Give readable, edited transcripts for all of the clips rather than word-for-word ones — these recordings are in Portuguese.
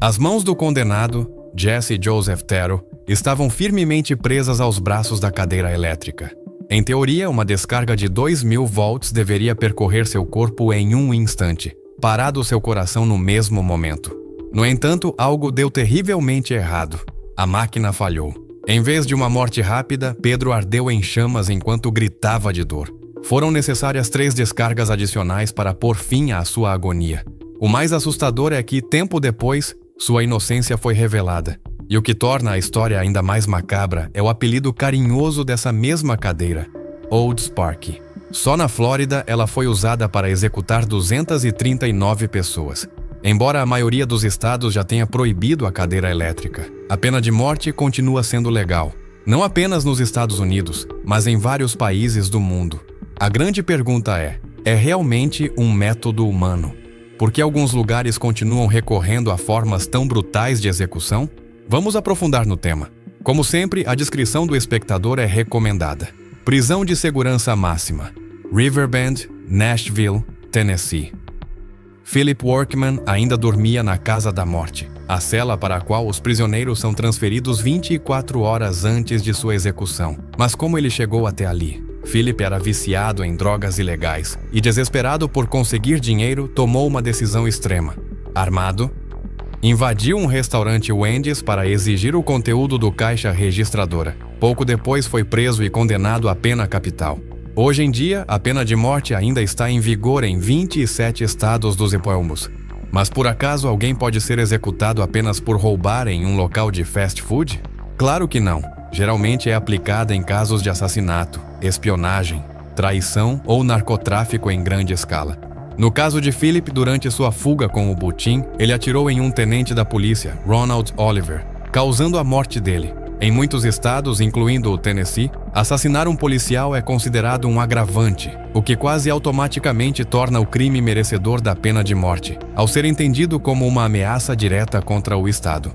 As mãos do condenado, Jesse Joseph Tero, estavam firmemente presas aos braços da cadeira elétrica. Em teoria, uma descarga de 2000 volts deveria percorrer seu corpo em um instante, parado seu coração no mesmo momento. No entanto, algo deu terrivelmente errado. A máquina falhou. Em vez de uma morte rápida, Pedro ardeu em chamas enquanto gritava de dor. Foram necessárias 3 descargas adicionais para pôr fim à sua agonia. O mais assustador é que, tempo depois, sua inocência foi revelada. E o que torna a história ainda mais macabra é o apelido carinhoso dessa mesma cadeira, Old Sparky. Só na Flórida ela foi usada para executar 239 pessoas. Embora a maioria dos estados já tenha proibido a cadeira elétrica, a pena de morte continua sendo legal. Não apenas nos Estados Unidos, mas em vários países do mundo. A grande pergunta é realmente um método humano? Por que alguns lugares continuam recorrendo a formas tão brutais de execução? Vamos aprofundar no tema. Como sempre, a descrição do espectador é recomendada. Prisão de segurança máxima. Riverbend, Nashville, Tennessee. Philip Workman ainda dormia na Casa da Morte, a cela para a qual os prisioneiros são transferidos 24 horas antes de sua execução. Mas como ele chegou até ali? Philip era viciado em drogas ilegais e, desesperado por conseguir dinheiro, tomou uma decisão extrema. Armado, invadiu um restaurante Wendy's para exigir o conteúdo do caixa registradora. Pouco depois foi preso e condenado à pena capital. Hoje em dia, a pena de morte ainda está em vigor em 27 estados dos Estados. Mas por acaso alguém pode ser executado apenas por roubar em um local de fast food? Claro que não. Geralmente é aplicada em casos de assassinato, espionagem, traição ou narcotráfico em grande escala. No caso de Philip, durante sua fuga com o butim, ele atirou em um tenente da polícia, Ronald Oliver, causando a morte dele. Em muitos estados, incluindo o Tennessee, assassinar um policial é considerado um agravante, o que quase automaticamente torna o crime merecedor da pena de morte, ao ser entendido como uma ameaça direta contra o Estado.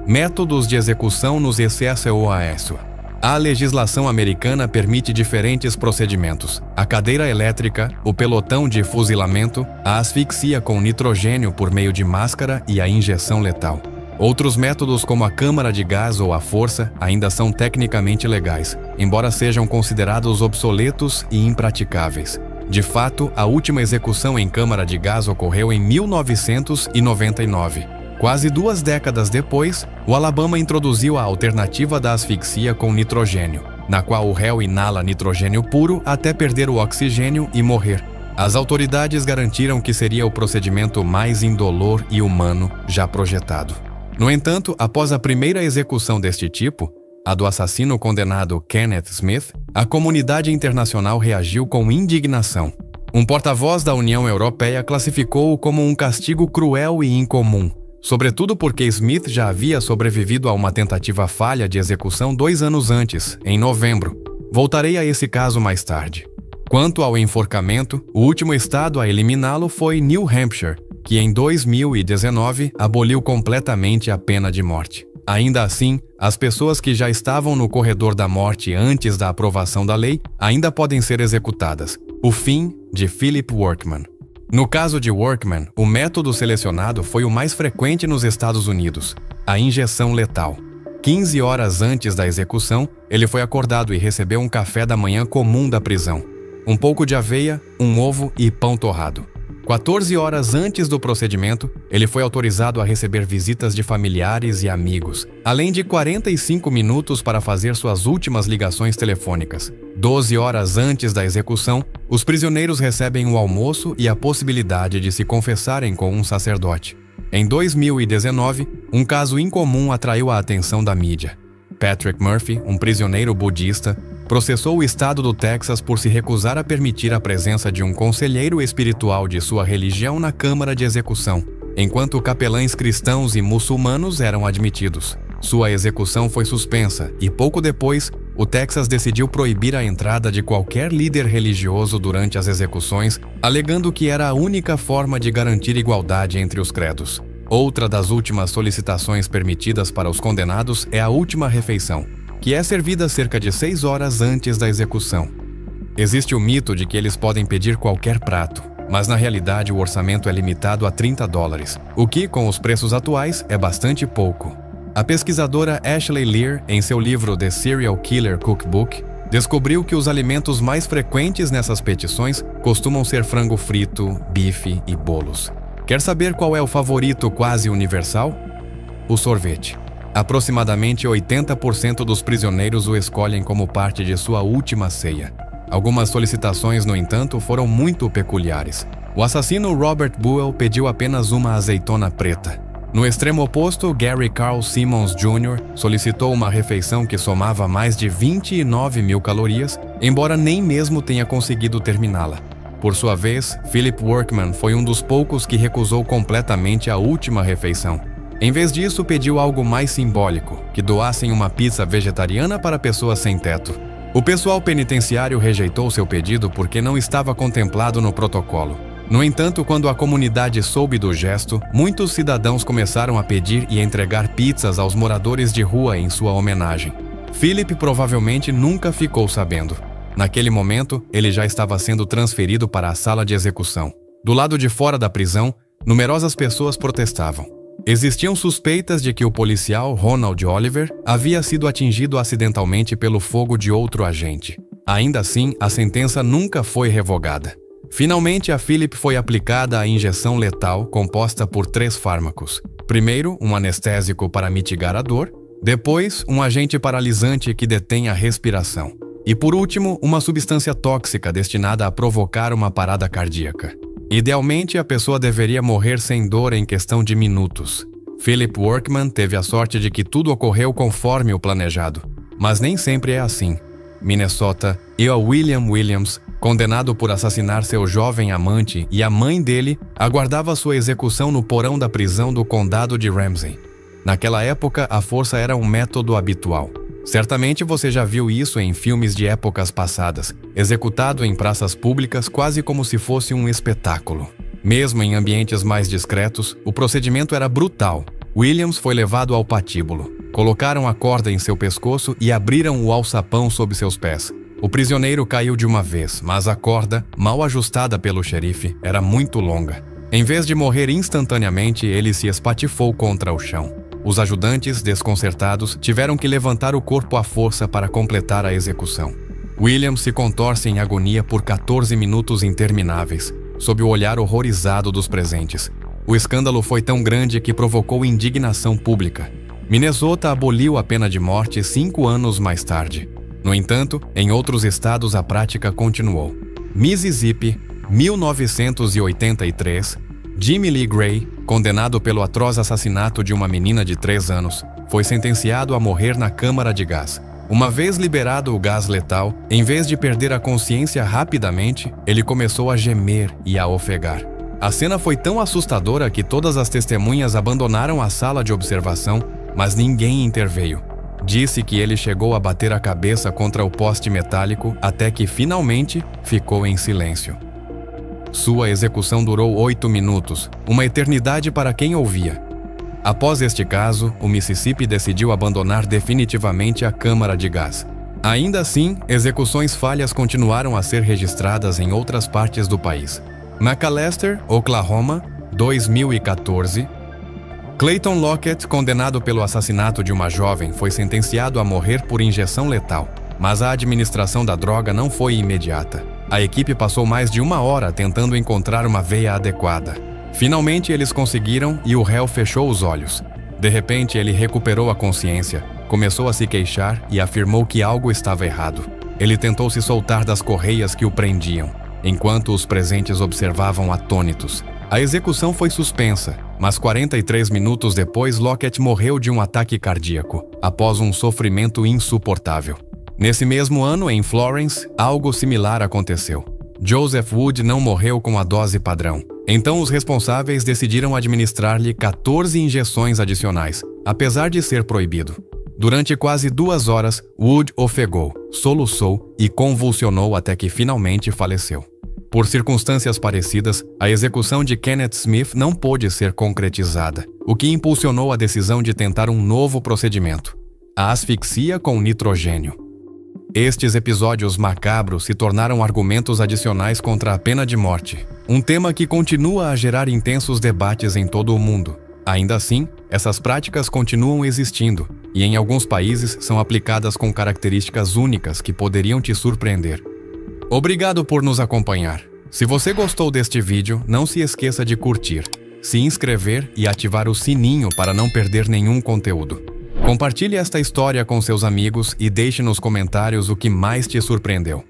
Métodos de execução nos Estados. A legislação americana permite diferentes procedimentos: a cadeira elétrica, o pelotão de fuzilamento, a asfixia com nitrogênio por meio de máscara e a injeção letal. Outros métodos, como a câmara de gás ou a força, ainda são tecnicamente legais, embora sejam considerados obsoletos e impraticáveis. De fato, a última execução em câmara de gás ocorreu em 1999. Quase 2 décadas depois, o Alabama introduziu a alternativa da asfixia com nitrogênio, na qual o réu inala nitrogênio puro até perder o oxigênio e morrer. As autoridades garantiram que seria o procedimento mais indolor e humano já projetado. No entanto, após a primeira execução deste tipo, a do assassino condenado Kenneth Smith, a comunidade internacional reagiu com indignação. Um porta-voz da União Europeia classificou-o como um castigo cruel e incomum, sobretudo porque Smith já havia sobrevivido a uma tentativa falha de execução 2 anos antes, em novembro. Voltarei a esse caso mais tarde. Quanto ao enforcamento, o último estado a eliminá-lo foi New Hampshire, que em 2019 aboliu completamente a pena de morte. Ainda assim, as pessoas que já estavam no corredor da morte antes da aprovação da lei ainda podem ser executadas. O fim de Philip Workman. No caso de Workman, o método selecionado foi o mais frequente nos Estados Unidos: a injeção letal. 15 horas antes da execução, ele foi acordado e recebeu um café da manhã comum da prisão: um pouco de aveia, um ovo e pão torrado. 14 horas antes do procedimento, ele foi autorizado a receber visitas de familiares e amigos, além de 45 minutos para fazer suas últimas ligações telefônicas. 12 horas antes da execução, os prisioneiros recebem o almoço e a possibilidade de se confessarem com um sacerdote. Em 2019, um caso incomum atraiu a atenção da mídia. Patrick Murphy, um prisioneiro budista, processou o estado do Texas por se recusar a permitir a presença de um conselheiro espiritual de sua religião na câmara de execução, enquanto capelães cristãos e muçulmanos eram admitidos. Sua execução foi suspensa e, pouco depois, o Texas decidiu proibir a entrada de qualquer líder religioso durante as execuções, alegando que era a única forma de garantir igualdade entre os credos. Outra das últimas solicitações permitidas para os condenados é a última refeição, que é servida cerca de 6 horas antes da execução. Existe o mito de que eles podem pedir qualquer prato, mas na realidade o orçamento é limitado a $30, o que, com os preços atuais, é bastante pouco. A pesquisadora Ashley Lear, em seu livro The Serial Killer Cookbook, descobriu que os alimentos mais frequentes nessas petições costumam ser frango frito, bife e bolos. Quer saber qual é o favorito quase universal? O sorvete. Aproximadamente 80% dos prisioneiros o escolhem como parte de sua última ceia. Algumas solicitações, no entanto, foram muito peculiares. O assassino Robert Buell pediu apenas uma azeitona preta. No extremo oposto, Gary Carl Simmons Jr. solicitou uma refeição que somava mais de 29 mil calorias, embora nem mesmo tenha conseguido terminá-la. Por sua vez, Philip Workman foi um dos poucos que recusou completamente a última refeição. Em vez disso, pediu algo mais simbólico, que doassem uma pizza vegetariana para pessoas sem teto. O pessoal penitenciário rejeitou seu pedido porque não estava contemplado no protocolo. No entanto, quando a comunidade soube do gesto, muitos cidadãos começaram a pedir e entregar pizzas aos moradores de rua em sua homenagem. Philip provavelmente nunca ficou sabendo. Naquele momento, ele já estava sendo transferido para a sala de execução. Do lado de fora da prisão, numerosas pessoas protestavam. Existiam suspeitas de que o policial Ronald Oliver havia sido atingido acidentalmente pelo fogo de outro agente. Ainda assim, a sentença nunca foi revogada. Finalmente, a Philip foi aplicada a injeção letal composta por 3 fármacos. Primeiro, um anestésico para mitigar a dor. Depois, um agente paralisante que detém a respiração. E por último, uma substância tóxica destinada a provocar uma parada cardíaca. Idealmente, a pessoa deveria morrer sem dor em questão de minutos. Philip Workman teve a sorte de que tudo ocorreu conforme o planejado. Mas nem sempre é assim. Minnesota, William Williams, condenado por assassinar seu jovem amante e a mãe dele, aguardava sua execução no porão da prisão do condado de Ramsey. Naquela época, a força era um método habitual. Certamente você já viu isso em filmes de épocas passadas, executado em praças públicas quase como se fosse um espetáculo. Mesmo em ambientes mais discretos, o procedimento era brutal. Williams foi levado ao patíbulo. Colocaram a corda em seu pescoço e abriram o alçapão sob seus pés. O prisioneiro caiu de uma vez, mas a corda, mal ajustada pelo xerife, era muito longa. Em vez de morrer instantaneamente, ele se espatifou contra o chão. Os ajudantes, desconcertados, tiveram que levantar o corpo à força para completar a execução. William se contorce em agonia por 14 minutos intermináveis, sob o olhar horrorizado dos presentes. O escândalo foi tão grande que provocou indignação pública. Minnesota aboliu a pena de morte 5 anos mais tarde. No entanto, em outros estados a prática continuou. Mississippi, 1983, Jimmy Lee Gray, condenado pelo atroz assassinato de uma menina de 3 anos, foi sentenciado a morrer na câmara de gás. Uma vez liberado o gás letal, em vez de perder a consciência rapidamente, ele começou a gemer e a ofegar. A cena foi tão assustadora que todas as testemunhas abandonaram a sala de observação, mas ninguém interveio. Disse que ele chegou a bater a cabeça contra o poste metálico até que finalmente ficou em silêncio. Sua execução durou 8 minutos, uma eternidade para quem ouvia. Após este caso, o Mississippi decidiu abandonar definitivamente a câmara de gás. Ainda assim, execuções falhas continuaram a ser registradas em outras partes do país. McAlester, Oklahoma, 2014. Clayton Lockett, condenado pelo assassinato de uma jovem, foi sentenciado a morrer por injeção letal, mas a administração da droga não foi imediata. A equipe passou mais de 1 hora tentando encontrar uma veia adequada. Finalmente eles conseguiram e o réu fechou os olhos. De repente ele recuperou a consciência, começou a se queixar e afirmou que algo estava errado. Ele tentou se soltar das correias que o prendiam, enquanto os presentes observavam atônitos. A execução foi suspensa, mas 43 minutos depois Lockett morreu de um ataque cardíaco, após um sofrimento insuportável. Nesse mesmo ano, em Florence, algo similar aconteceu. Joseph Wood não morreu com a dose padrão. Então os responsáveis decidiram administrar-lhe 14 injeções adicionais, apesar de ser proibido. Durante quase 2 horas, Wood ofegou, soluçou e convulsionou até que finalmente faleceu. Por circunstâncias parecidas, a execução de Kenneth Smith não pôde ser concretizada, o que impulsionou a decisão de tentar um novo procedimento: a asfixia com nitrogênio. Estes episódios macabros se tornaram argumentos adicionais contra a pena de morte, um tema que continua a gerar intensos debates em todo o mundo. Ainda assim, essas práticas continuam existindo e em alguns países são aplicadas com características únicas que poderiam te surpreender. Obrigado por nos acompanhar. Se você gostou deste vídeo, não se esqueça de curtir, se inscrever e ativar o sininho para não perder nenhum conteúdo. Compartilhe esta história com seus amigos e deixe nos comentários o que mais te surpreendeu.